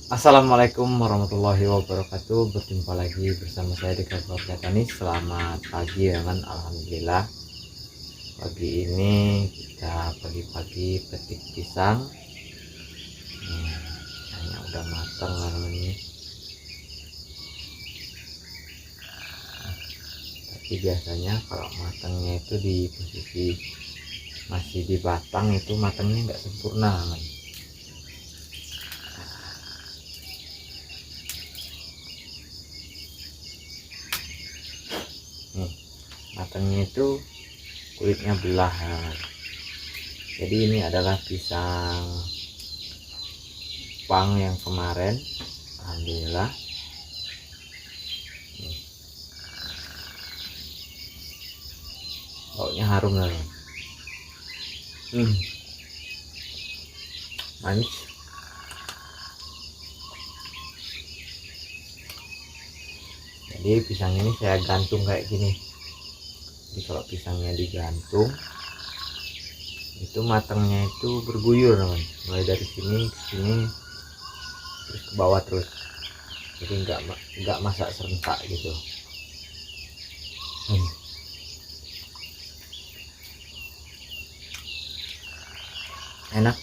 Assalamualaikum warahmatullahi wabarakatuh. Berjumpa lagi bersama saya di Keluarga Tani. Selamat pagi ya kan. Alhamdulillah pagi ini kita pagi-pagi petik pisang. Pisangnya udah matang kan ini. Tapi biasanya kalau matangnya itu di posisi masih di batang itu matangnya nggak sempurna kan. Nih, matangnya itu kulitnya belah ya. Jadi ini adalah pisang pang yang kemarin. Alhamdulillah baunya harum lah. Manis. Jadi pisang ini saya gantung kayak gini. Jadi kalau pisangnya digantung itu matangnya itu berguyur teman, mulai dari sini ke sini terus ke bawah terus, jadi nggak masak serentak gitu. Enak.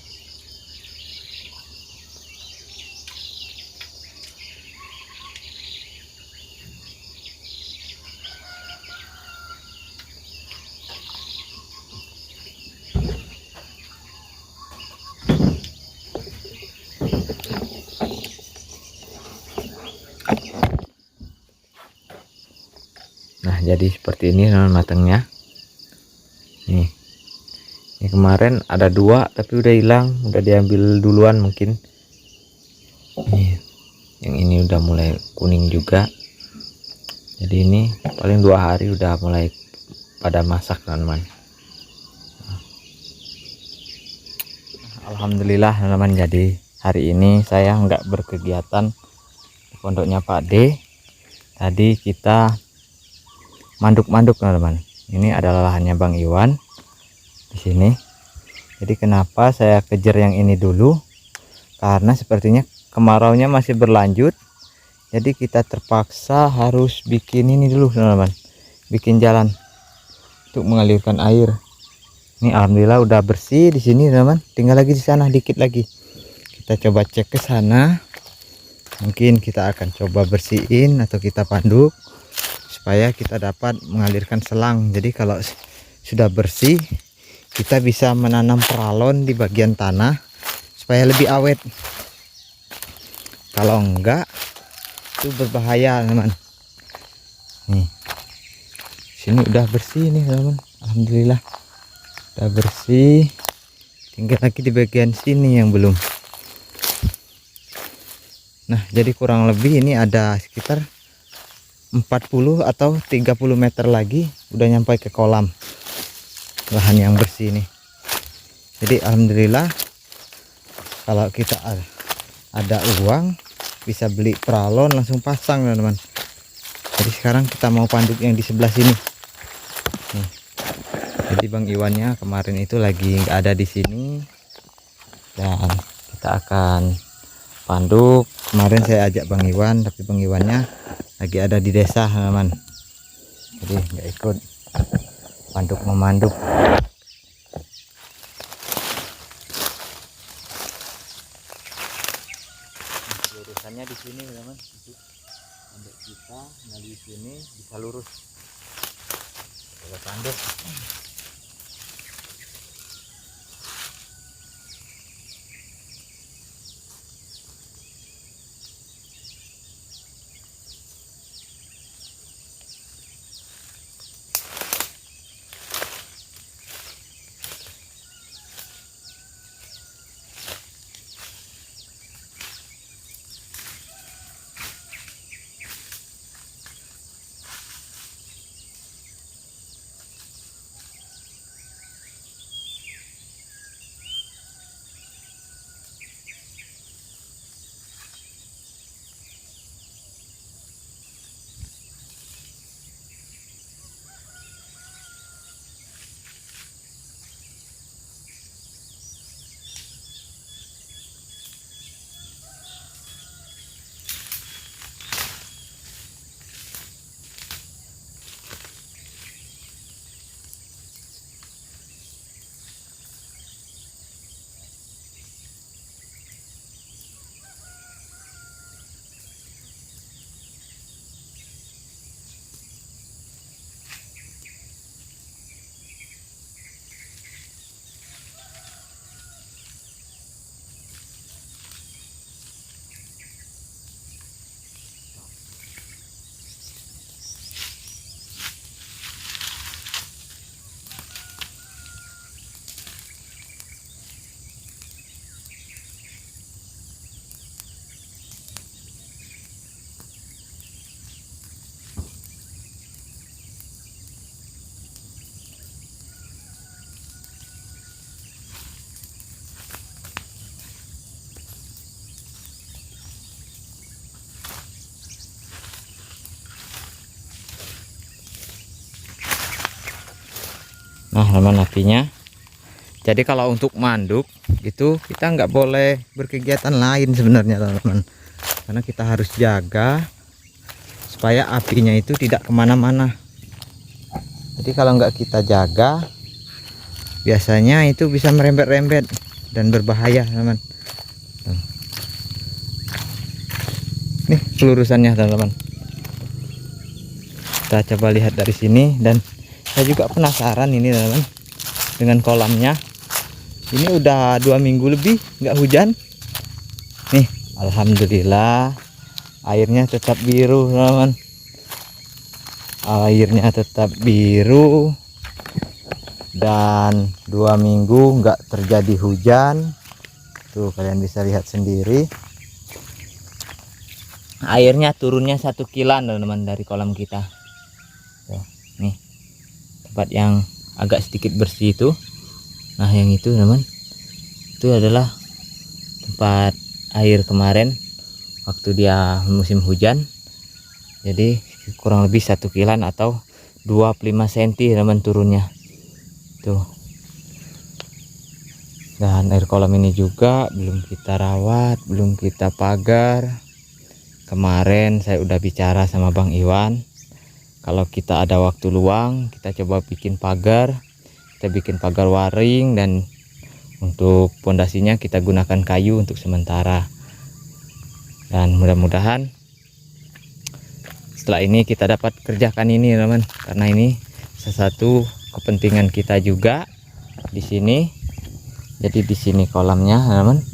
Nah jadi seperti ini matangnya. Nih, ini kemarin ada dua tapi udah hilang, udah diambil duluan mungkin. Nih, yang ini udah mulai kuning juga. Jadi ini paling 2 hari udah mulai pada masak teman-teman. Alhamdulillah teman-teman, jadi hari ini saya nggak berkegiatan di pondoknya Pak D. Tadi kita manduk-manduk teman-teman. Ini adalah lahannya Bang Iwan di sini. Jadi kenapa saya kejar yang ini dulu? Karena sepertinya kemaraunya masih berlanjut. Jadi kita terpaksa harus bikin ini dulu teman-teman. Bikin jalan untuk mengalirkan air. Ini alhamdulillah udah bersih di sini teman-teman. Tinggal lagi di sana dikit lagi. Kita coba cek ke sana. Mungkin kita akan coba bersihin atau kita panduk supaya kita dapat mengalirkan selang. Jadi kalau sudah bersih kita bisa menanam peralon di bagian tanah supaya lebih awet. Kalau enggak itu berbahaya teman. Nih sini udah bersih nih teman, alhamdulillah udah bersih, tinggal lagi di bagian sini yang belum. Nah jadi kurang lebih ini ada sekitar 40 atau 30 meter lagi udah nyampe ke kolam lahan yang bersih ini. Jadi alhamdulillah kalau kita ada uang bisa beli peralon langsung pasang teman-teman. Jadi sekarang kita mau panduk yang di sebelah sini nih. Jadi Bang Iwannya kemarin itu lagi nggak ada di sini dan kita akan panduk. Kemarin saya ajak Bang Iwan tapi Bang Iwannya lagi ada di desa teman-teman, jadi nggak ikut panduk memanduk. Lurusannya di sini teman-teman, panduk kita nah di sini bisa lurus kalau panduk. Nah teman, apinya. Jadi kalau untuk manduk itu kita nggak boleh berkegiatan lain sebenarnya teman-teman, karena kita harus jaga supaya apinya itu tidak kemana-mana. Jadi kalau nggak kita jaga, biasanya itu bisa merembet-rembet dan berbahaya teman. Nih pelurusannya teman-teman, kita coba lihat dari sini. Dan saya juga penasaran ini teman-teman dengan kolamnya. Ini udah 2 minggu lebih nggak hujan nih, alhamdulillah airnya tetap biru teman-teman, airnya tetap biru dan 2 minggu nggak terjadi hujan. Tuh kalian bisa lihat sendiri, airnya turunnya 1 kilan teman-teman dari kolam kita. Tuh, nih tempat yang agak sedikit bersih itu. Nah yang itu teman, itu adalah tempat air kemarin waktu dia musim hujan. Jadi kurang lebih 1 kilan atau 25 cm teman turunnya tuh. Dan air kolam ini juga belum kita rawat, belum kita pagar. Kemarin saya udah bicara sama Bang Iwan, kalau kita ada waktu luang kita coba bikin pagar. Kita bikin pagar waring, dan untuk pondasinya kita gunakan kayu untuk sementara. Dan mudah-mudahan setelah ini kita dapat kerjakan ini teman, karena ini sesuatu kepentingan kita juga di sini. Jadi di sini kolamnya teman.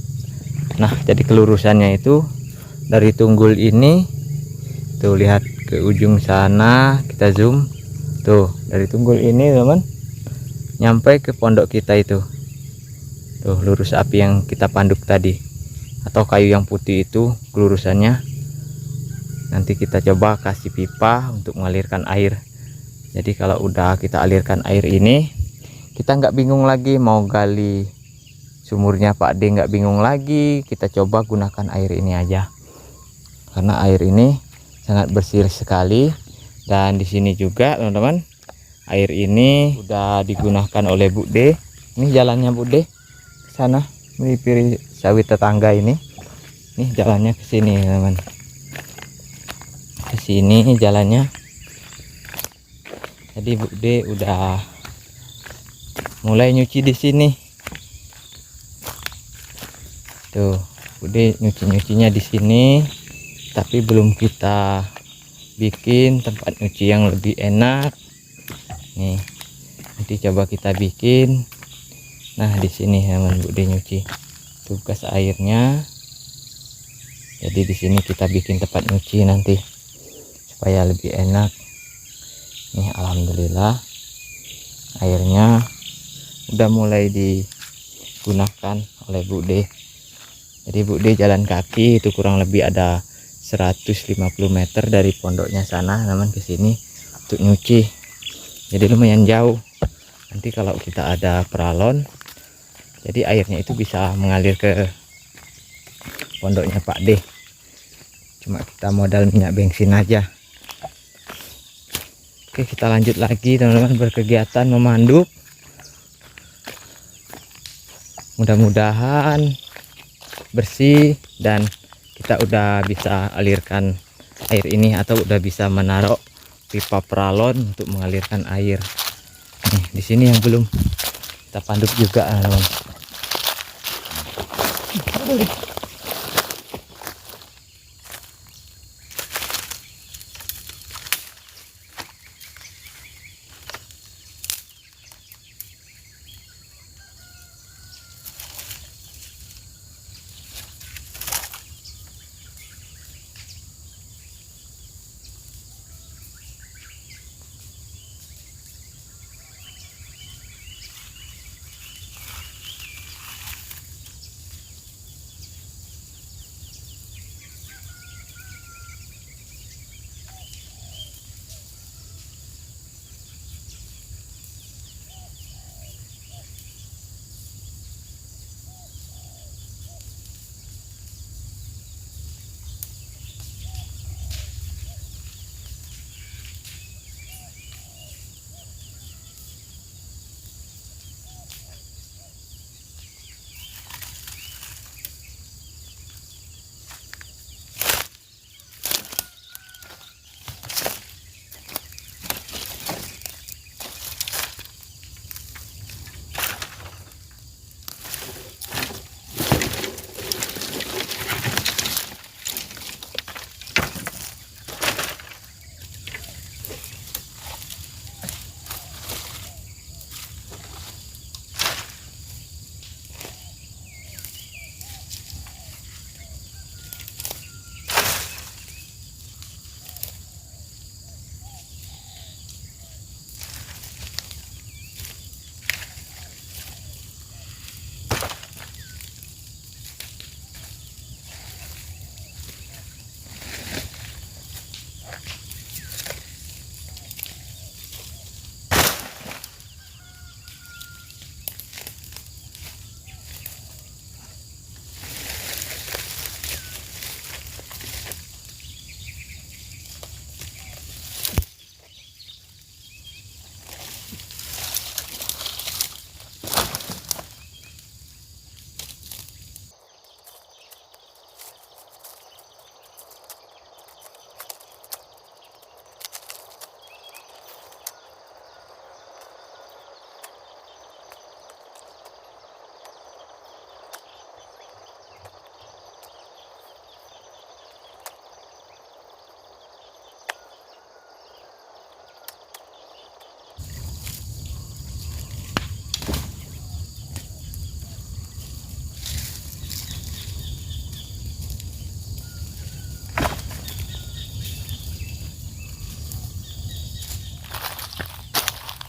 Nah jadi kelurusannya itu dari tunggul ini tuh, lihat ke ujung sana, kita zoom tuh, dari tunggul ini teman nyampe ke pondok kita itu tuh, lurus api yang kita panduk tadi atau kayu yang putih itu kelurusannya. Nanti kita coba kasih pipa untuk mengalirkan air. Jadi kalau udah kita alirkan air ini, kita nggak bingung lagi mau gali sumurnya Pak D, nggak bingung lagi, kita coba gunakan air ini aja, karena air ini sangat bersih sekali. Dan di sini juga teman-teman, air ini udah digunakan oleh Bu D. Ini jalannya Bu D ke sana, melipir sawit tetangga ini. Nih jalannya ke sini teman, ke sini jalannya. Jadi Bu D udah mulai nyuci di sini tuh. Bu D nyuci-nyucinya di sini, tapi belum kita bikin tempat nyuci yang lebih enak. Nih nanti coba kita bikin. Nah di sini teman, Bu D nyuci tugas airnya. Jadi di sini kita bikin tempat nyuci nanti supaya lebih enak. Nih alhamdulillah airnya udah mulai digunakan oleh Bu D. Jadi Bu D jalan kaki itu kurang lebih ada 150 meter dari pondoknya sana teman ke sini untuk nyuci. Jadi lumayan jauh. Nanti kalau kita ada peralon, jadi airnya itu bisa mengalir ke pondoknya Pak D. Cuma kita modal minyak bensin aja. Oke kita lanjut lagi teman-teman berkegiatan memanduk. Mudah-mudahan bersih dan kita udah bisa alirkan air ini, atau udah bisa menaruh pipa peralon untuk mengalirkan air. Nih di sini yang belum kita panduk juga teman.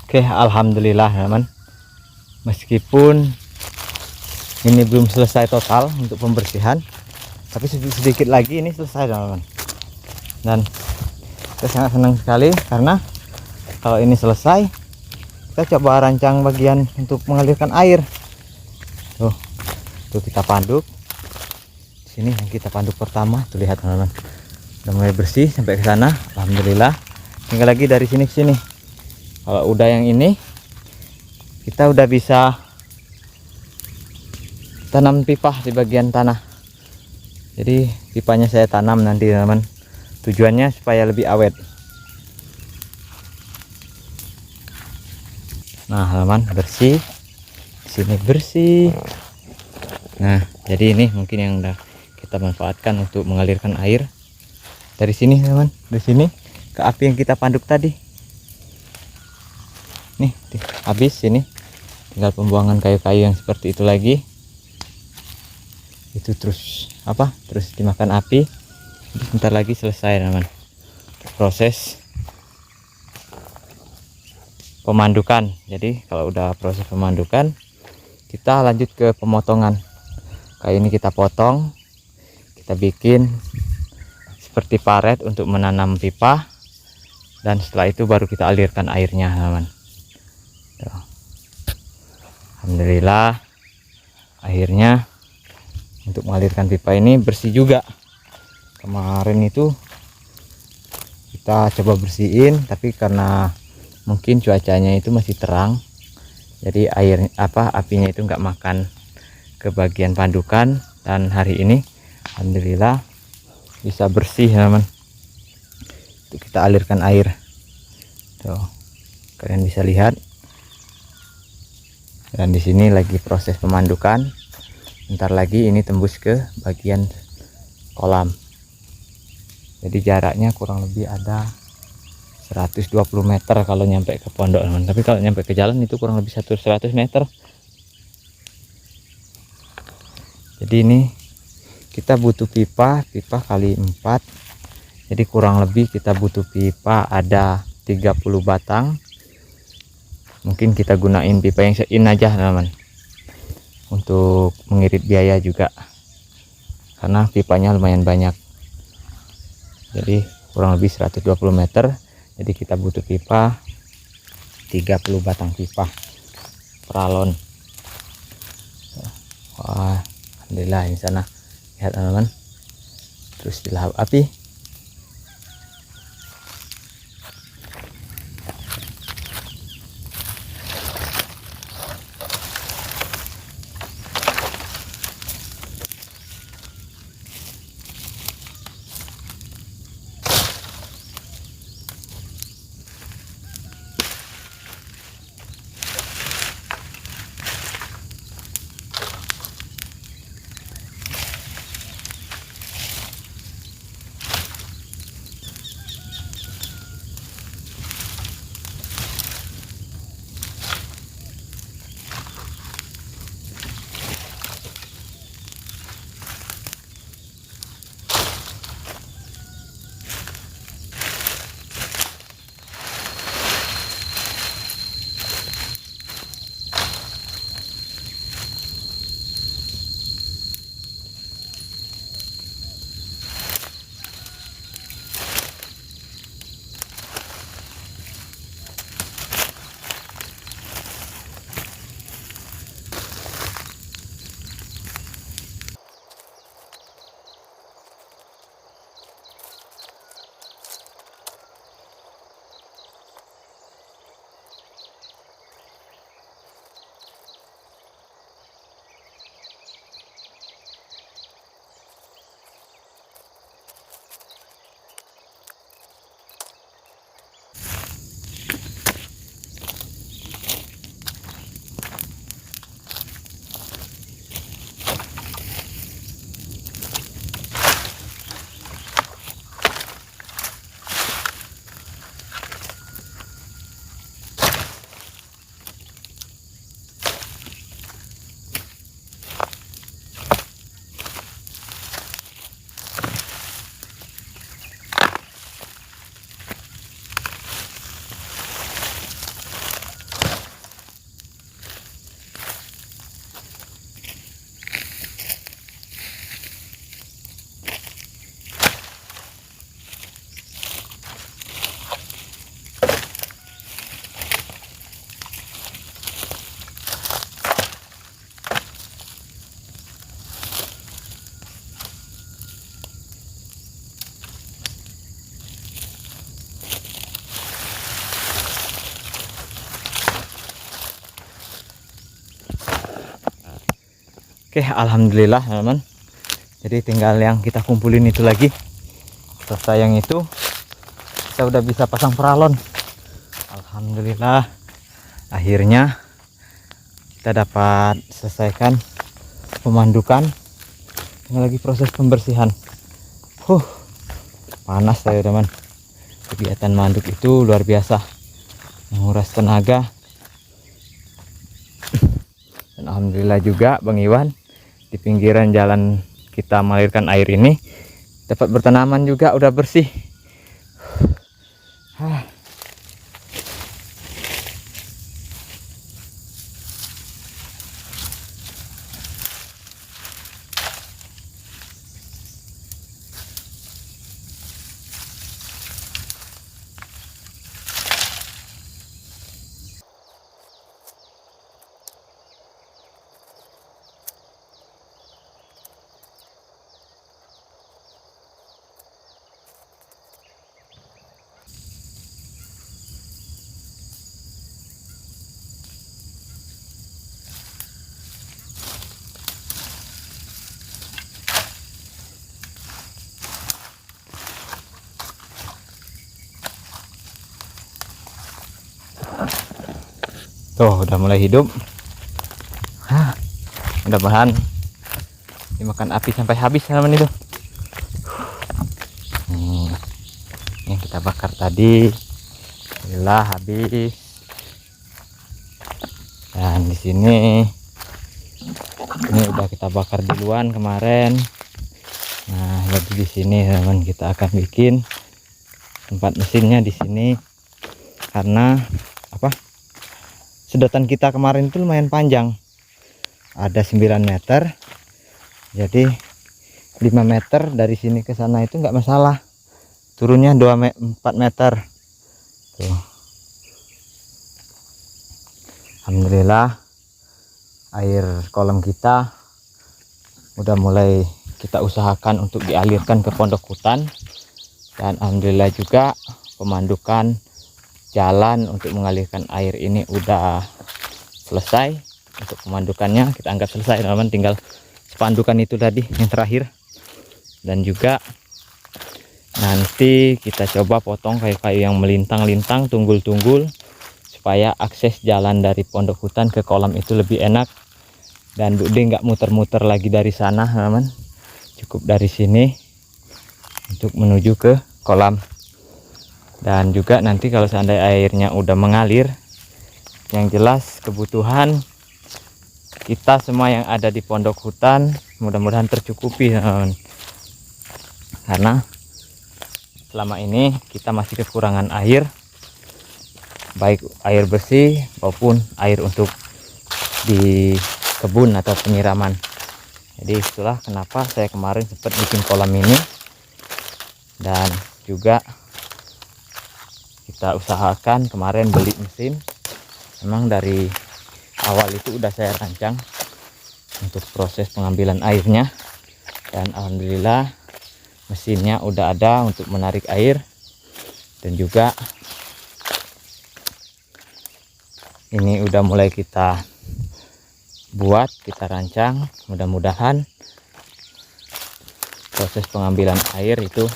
Oke, alhamdulillah teman, meskipun ini belum selesai total untuk pembersihan, tapi sedikit lagi ini selesai teman-teman. Dan saya sangat senang sekali karena kalau ini selesai, kita coba rancang bagian untuk mengalirkan air. Tuh kita panduk. Di sini yang kita panduk pertama, tuh lihat teman-teman, udah mulai bersih sampai ke sana. Alhamdulillah. Tinggal lagi dari sini ke sini. Kalau udah yang ini, kita udah bisa tanam pipa di bagian tanah. Jadi pipanya saya tanam nanti teman-teman, tujuannya supaya lebih awet. Nah teman, bersih, di sini bersih. Nah jadi ini mungkin yang udah kita manfaatkan untuk mengalirkan air dari sini teman, dari sini ke api yang kita panduk tadi. Nih habis ini, tinggal pembuangan kayu-kayu yang seperti itu lagi. Itu terus dimakan api. Sebentar lagi selesai teman, proses pemandukan. Jadi kalau udah proses pemandukan, kita lanjut ke pemotongan. Kayu ini kita potong, kita bikin seperti paret untuk menanam pipa, dan setelah itu baru kita alirkan airnya teman. Alhamdulillah akhirnya untuk mengalirkan pipa ini bersih juga. Kemarin itu kita coba bersihin, tapi karena mungkin cuacanya itu masih terang, jadi apinya itu nggak makan ke bagian pandukan. Dan hari ini alhamdulillah bisa bersih teman. Itu kita alirkan air, tuh kalian bisa lihat. Dan di sini lagi proses pemandukan. Bentar lagi ini tembus ke bagian kolam. Jadi jaraknya kurang lebih ada 120 meter kalau nyampe ke pondok teman. Tapi kalau nyampe ke jalan itu kurang lebih 100 meter. Jadi ini kita butuh pipa kali 4. Jadi kurang lebih kita butuh pipa ada 30 batang. Mungkin kita gunain pipa yang sein aja teman, untuk mengirit biaya juga, karena pipanya lumayan banyak. Jadi kurang lebih 120 meter. Jadi kita butuh pipa 30 batang pipa peralon. Wah, alhamdulillah di sana lihat teman-teman. Terus dilahap api. Oke, alhamdulillah teman-teman. Jadi tinggal yang kita kumpulin itu lagi. Selesai yang itu, kita udah bisa pasang peralon. Alhamdulillah, akhirnya kita dapat selesaikan pemandukan. Tinggal lagi proses pembersihan. Panas saya teman. Kegiatan manduk itu luar biasa, menguras tenaga. Dan alhamdulillah juga Bang Iwan di pinggiran jalan kita mengalirkan air ini dapat bertanaman juga, udah bersih. Tuh udah mulai hidup. Mudah-mudahan dimakan api sampai habis teman itu. Yang kita bakar tadi alhamdulillah habis. Dan di sini ini udah kita bakar duluan kemarin. Nah, jadi di sini teman kita akan bikin tempat mesinnya di sini, karena apa? Sedotan kita kemarin itu lumayan panjang, ada 9 meter, jadi 5 meter dari sini ke sana itu nggak masalah, turunnya 4 meter tuh. Alhamdulillah air kolam kita udah mulai kita usahakan untuk dialirkan ke pondok hutan, dan alhamdulillah juga pemandukan jalan untuk mengalirkan air ini udah selesai. Untuk pemandukannya kita anggap selesai teman-teman, tinggal sepandukan itu tadi yang terakhir. Dan juga nanti kita coba potong kayu-kayu yang melintang-lintang, tunggul-tunggul, supaya akses jalan dari pondok hutan ke kolam itu lebih enak. Dan Bude nggak muter-muter lagi dari sana teman-teman, cukup dari sini untuk menuju ke kolam. Dan juga nanti kalau seandainya airnya udah mengalir, yang jelas kebutuhan kita semua yang ada di pondok hutan mudah-mudahan tercukupi teman-teman. Karena selama ini kita masih kekurangan air, baik air bersih maupun air untuk di kebun atau penyiraman. Jadi itulah kenapa saya kemarin sempat bikin kolam ini. Dan juga kita usahakan kemarin beli mesin. Memang dari awal itu udah saya rancang untuk proses pengambilan airnya, dan alhamdulillah mesinnya udah ada untuk menarik air. Dan juga ini udah mulai kita buat, kita rancang. Mudah-mudahan proses pengambilan air itu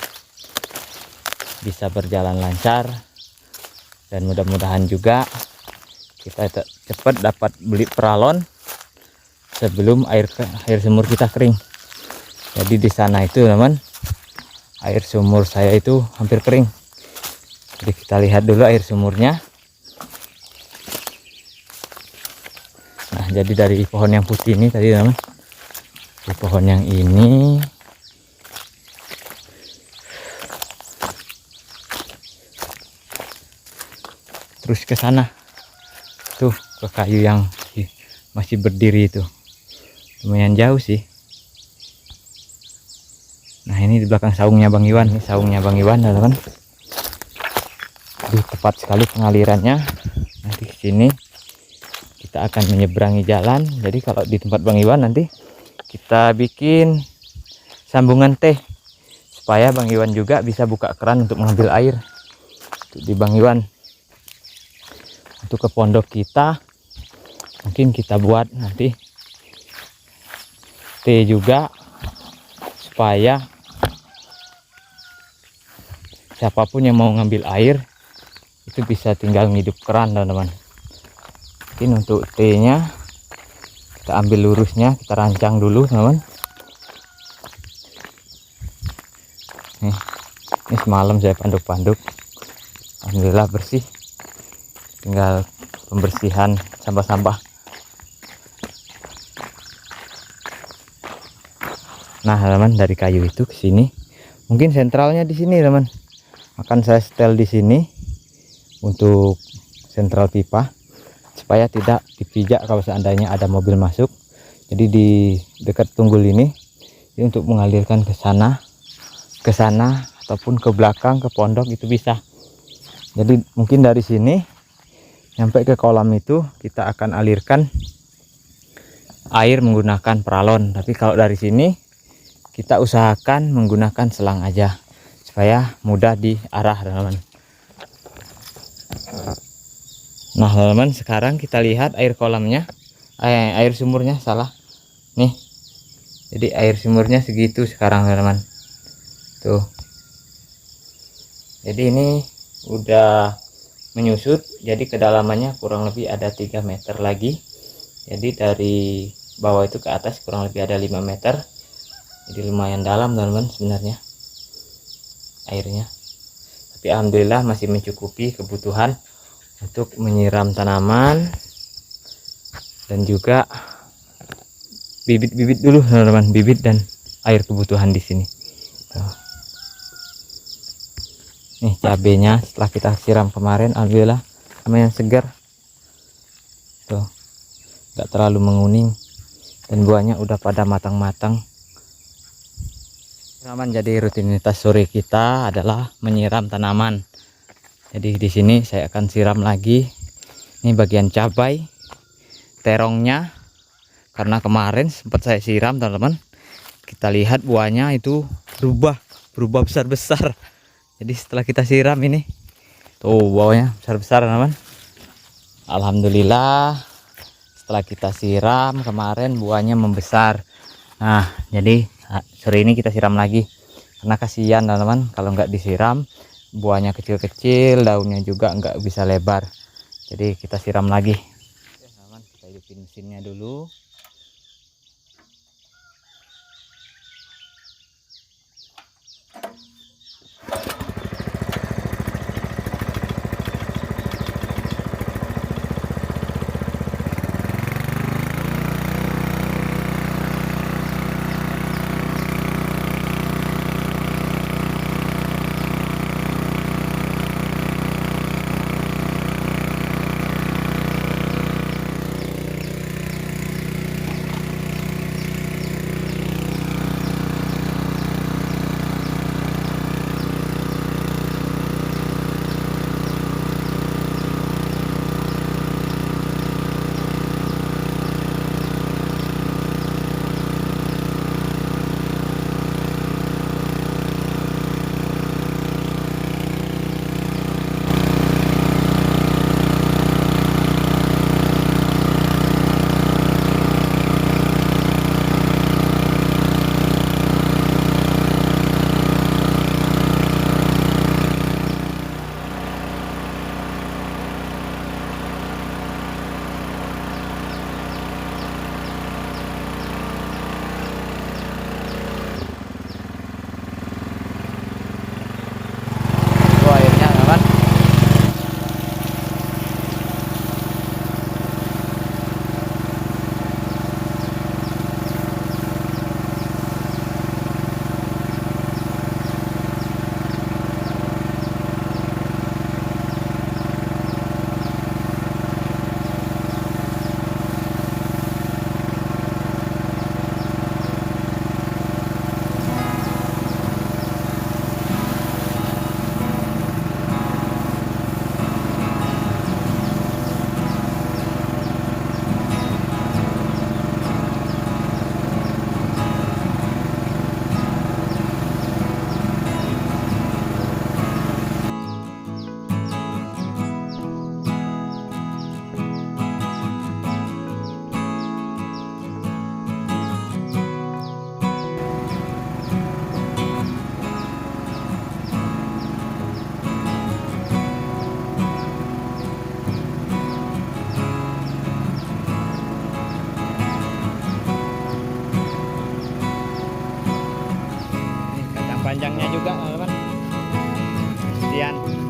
bisa berjalan lancar, dan mudah-mudahan juga kita cepat dapat beli peralon sebelum air sumur kita kering. Jadi di sana itu teman, air sumur saya itu hampir kering. Jadi kita lihat dulu air sumurnya. Nah, jadi dari pohon yang putih ini tadi teman, di pohon yang ini terus ke sana tuh, ke kayu yang masih berdiri itu, lumayan jauh sih. Nah, ini di belakang saungnya Bang Iwan, ini saungnya Bang Iwan teman-teman. Tepat sekali pengalirannya. Nanti ke sini kita akan menyeberangi jalan. Jadi kalau di tempat Bang Iwan nanti kita bikin sambungan teh, supaya Bang Iwan juga bisa buka keran untuk mengambil air. Untuk di Bang Iwan, untuk ke pondok kita mungkin kita buat nanti T juga, supaya siapapun yang mau ngambil air itu bisa tinggal ngidup keran teman-teman. Mungkin untuk T nya kita ambil lurusnya, kita rancang dulu teman-teman. Ini semalam saya panduk-panduk, alhamdulillah bersih, tinggal pembersihan sampah-sampah. Nah teman, dari kayu itu ke sini, mungkin sentralnya di sini teman, akan saya setel di sini untuk sentral pipa supaya tidak dipijak kalau seandainya ada mobil masuk. Jadi di dekat tunggul ini untuk mengalirkan ke sana ataupun ke belakang, ke pondok itu bisa. Jadi mungkin dari sini sampai ke kolam itu kita akan alirkan air menggunakan paralon, tapi kalau dari sini kita usahakan menggunakan selang aja supaya mudah diarah teman-teman. Nah teman-teman, sekarang kita lihat air kolamnya, air sumurnya salah nih. Jadi air sumurnya segitu sekarang teman-teman tuh. Jadi ini udah menyusut, jadi kedalamannya kurang lebih ada 3 meter lagi. Jadi dari bawah itu ke atas kurang lebih ada 5 meter. Jadi lumayan dalam teman-teman sebenarnya airnya, tapi alhamdulillah masih mencukupi kebutuhan untuk menyiram tanaman dan juga bibit-bibit dulu teman-teman, bibit dan air kebutuhan di sini. Nih cabenya setelah kita siram kemarin, alhamdulillah lumayan segar tuh, nggak terlalu menguning dan buahnya udah pada matang-matang. Teman, jadi rutinitas sore kita adalah menyiram tanaman. Jadi di sini saya akan siram lagi. Ini bagian cabai, terongnya, karena kemarin sempat saya siram teman-teman. Kita lihat buahnya itu berubah besar-besar. Jadi setelah kita siram ini tuh buahnya besar-besar teman-teman. Alhamdulillah setelah kita siram kemarin buahnya membesar. Nah jadi sore ini kita siram lagi karena kasihan teman-teman kalau nggak disiram, buahnya kecil-kecil, daunnya juga nggak bisa lebar. Jadi kita siram lagi. Oke teman, kita hidupin mesinnya dulu. keranjangnya juga teman-teman. Sekian.